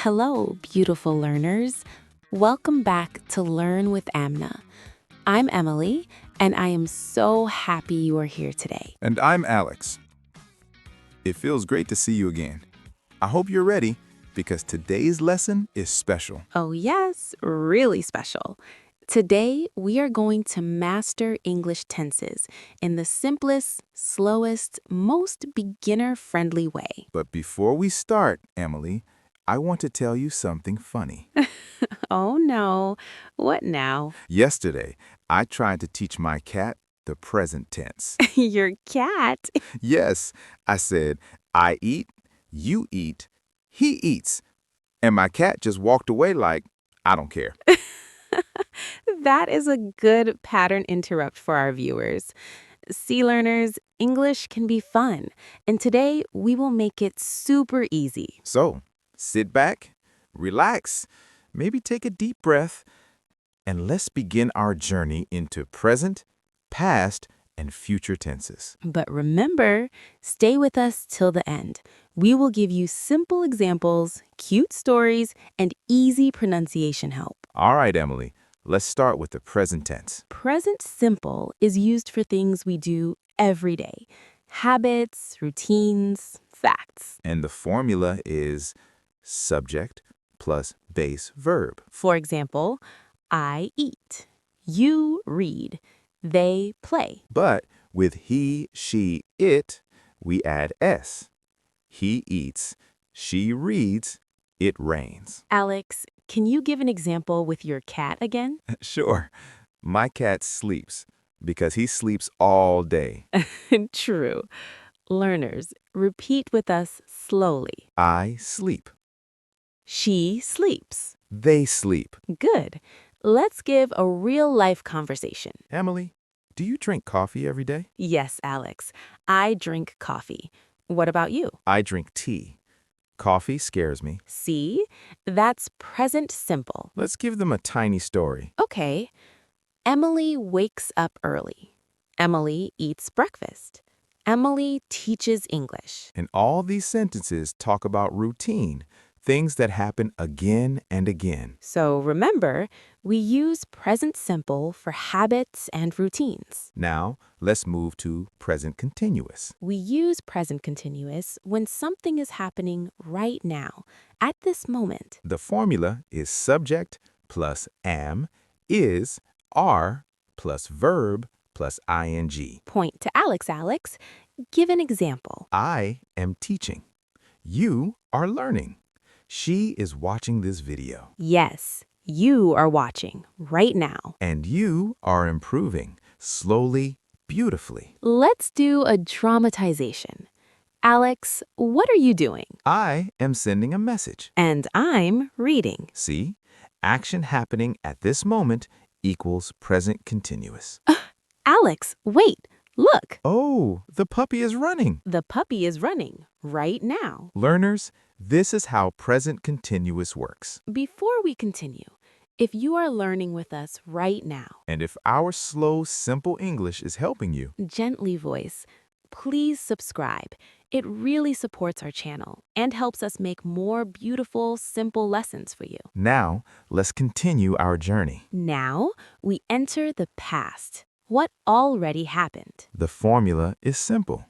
Hello, beautiful learners. Welcome back to Learn with Amna. I'm Emily, and I am so happy you are here today. And I'm Alex. It feels great to see you again. I hope you're ready because today's lesson is special. Oh, yes, really special. Today, we are going to master English tenses in the simplest, slowest, most beginner-friendly way. But before we start, Emily, I want to tell you something funny. Oh no, what now? Yesterday, I tried to teach my cat the present tense. Your cat? Yes, I said, I eat, you eat, he eats. And my cat just walked away like, I don't care. That is a good pattern interrupt for our viewers. See, learners, English can be fun, and today we will make it super easy. So, sit back, relax, maybe take a deep breath, and let's begin our journey into present, past, and future tenses. But remember, stay with us till the end. We will give you simple examples, cute stories, and easy pronunciation help. All right, Emily, let's start with the present tense. Present simple is used for things we do every day. Habits, routines, facts. And the formula is subject plus base verb. For example, I eat. You read. They play. But with he, she, it, we add s. He eats, she reads, it rains. Alex, can you give an example with your cat again? Sure, my cat sleeps because he sleeps all day. True. Learners, repeat with us slowly. I sleep. She sleeps. They sleep. Good. Let's give a real-life conversation. Emily, do you drink coffee every day? Yes, Alex. I drink coffee. What about you? I drink tea. Coffee scares me. See? That's present simple. Let's give them a tiny story. Okay. Emily wakes up early. Emily eats breakfast. Emily teaches English. And all these sentences talk about routine, things that happen again and again. So remember, we use present simple for habits and routines. Now, let's move to present continuous. We use present continuous when something is happening right now, at this moment. The formula is subject plus am, is, are, plus verb, plus ing. Point to Alex. Give an example. I am teaching. You are learning. She is watching this video. Yes, you are watching right now. And you are improving, slowly, beautifully. Let's do a dramatization. Alex, what are you doing? I am sending a message. And I'm reading. See? Action happening at this moment equals present continuous. Alex, wait, look. Oh, the puppy is running. The puppy is running right now. Learners, this is how present continuous works. Before we continue, if you are learning with us right now, And if our slow, simple English is helping you, Gently Voice, please subscribe. It really supports our channel and helps us make more beautiful, simple lessons for you. now let's continue our journey. Now, we enter the past. What already happened? The formula is simple.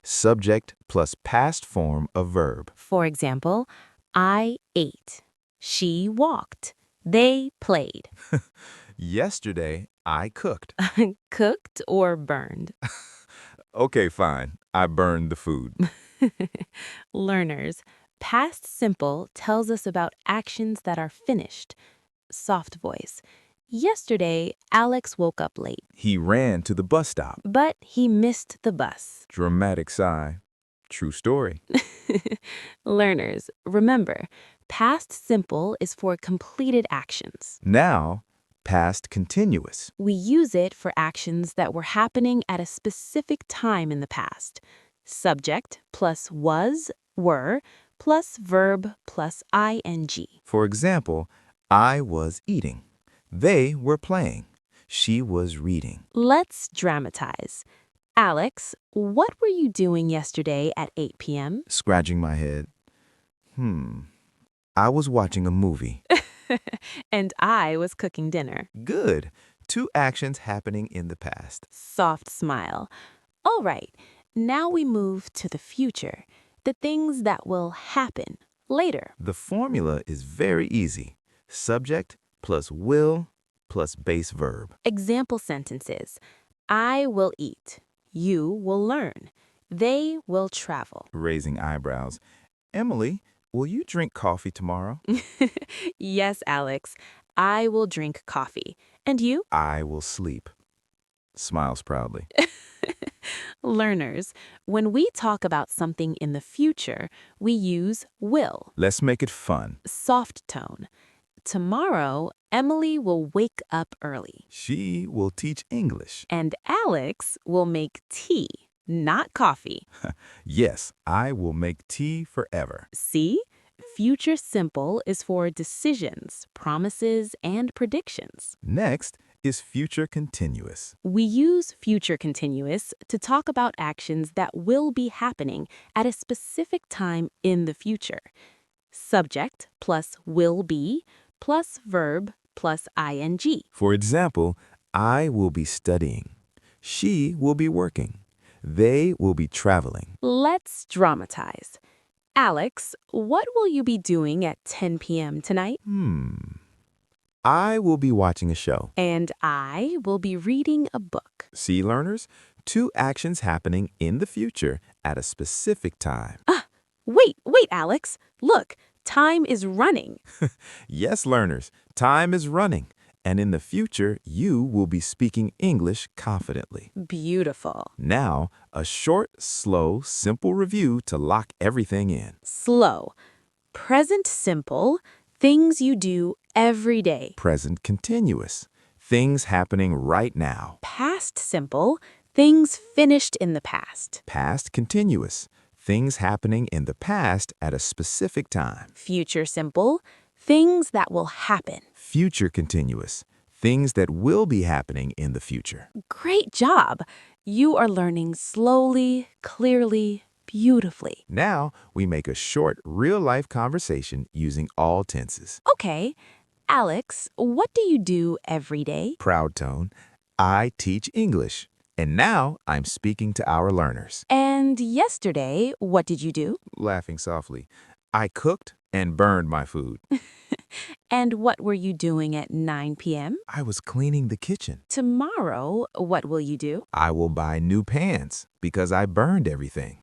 Subject plus past form of verb. For example, I ate. She walked. They played. Yesterday, I cooked. Cooked or burned? Okay, fine. I burned the food. Learners, past simple tells us about actions that are finished. Soft voice. Yesterday, Alex woke up late, He ran to the bus stop. but he missed the bus. Dramatic sigh. True story. Learners, remember, past simple is for completed actions. Now, past continuous. We use it for actions that were happening at a specific time in the past. Subject plus was, were, plus verb plus ing. For example, I was eating. They were playing. She was reading. Let's dramatize. Alex, what were you doing yesterday at 8 p.m.? Scratching my head. I was watching a movie. And I was cooking dinner. Good. Two actions happening in the past. Soft smile. All right, now we move to the future, the things that will happen later. The formula is very easy. Subject plus will plus base verb. Example sentences. I will eat. You will learn. They will travel. Raising eyebrows. Emily, will you drink coffee tomorrow? Yes, Alex, I will drink coffee. And you? I will sleep. Smiles proudly. Learners, when we talk about something in the future, we use will, Let's make it fun. soft tone. Tomorrow, Emily will wake up early. She will teach English. And Alex will make tea, not coffee. Yes, I will make tea forever. See? Future simple is for decisions, promises, and predictions. Next is future continuous. We use future continuous to talk about actions that will be happening at a specific time in the future. Subject plus will be plus verb plus ing. For example, I will be studying. She will be working. They will be traveling. Let's dramatize. Alex, what will you be doing at 10 p.m. tonight? I will be watching a show. And I will be reading a book. See, learners? Two actions happening in the future at a specific time. Wait, Alex. Look, time is running. Yes, learners, time is running. And in the future, you will be speaking English confidently. Beautiful. Now, a short, slow, simple review to lock everything in. Slow. Present simple. Things you do every day. Present continuous. Things happening right now. Past simple. Things finished in the past. Past continuous. Things happening in the past at a specific time. Future simple. Things that will happen. Future continuous. Things that will be happening in the future. Great job. You are learning slowly, clearly, beautifully. Now, we make a short, real-life conversation using all tenses. Okay. Alex, what do you do every day? Proud tone. I teach English. And now I'm speaking to our learners. And yesterday, what did you do? Laughing softly. I cooked and burned my food. And what were you doing at 9 p.m.? I was cleaning the kitchen. Tomorrow, what will you do? I will buy new pans because I burned everything.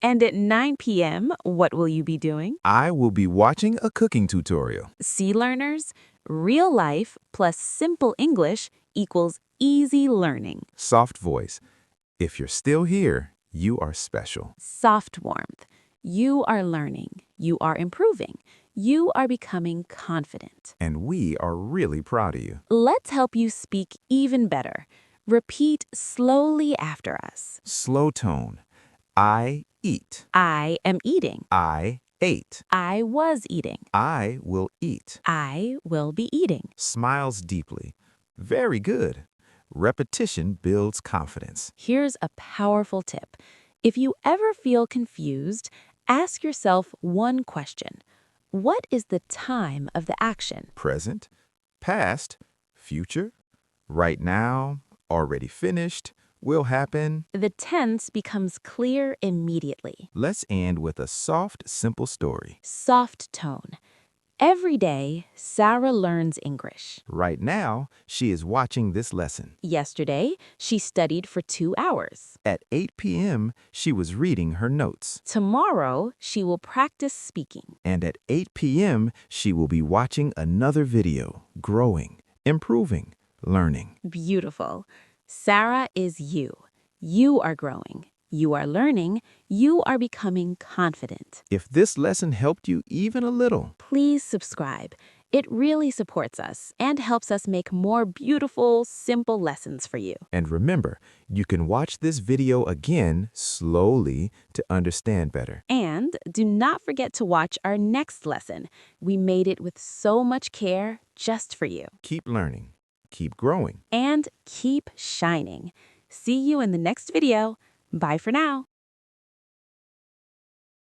And at 9 p.m., what will you be doing? I will be watching a cooking tutorial. See, learners, real life plus simple English equals easy learning. Soft voice. If you're still here, you are special. Soft warmth. You are learning. You are improving. You are becoming confident. And we are really proud of you. Let's help you speak even better. Repeat slowly after us. Slow tone. I eat. I am eating. I ate. I was eating. I will eat. I will be eating. Smiles deeply. Very good. Repetition builds confidence. Here's a powerful tip. If you ever feel confused, ask yourself one question. What is the time of the action? Present, past, future, right now, already finished, will happen. The tense becomes clear immediately. Let's end with a soft, simple story. Soft tone. Every day, Sarah learns English. Right now, she is watching this lesson. Yesterday, she studied for 2 hours. At 8 p.m., she was reading her notes. Tomorrow, she will practice speaking. And at 8 p.m., she will be watching another video, growing, improving, learning. Beautiful. Sarah is you. You are growing. You are learning. You are becoming confident. If this lesson helped you even a little, Please subscribe. It really supports us and helps us make more beautiful, simple lessons for you. and remember, you can watch this video again slowly to understand better. And do not forget to watch our next lesson. We made it with so much care just for you. Keep learning, keep growing. And keep shining. See you in the next video. Bye for now.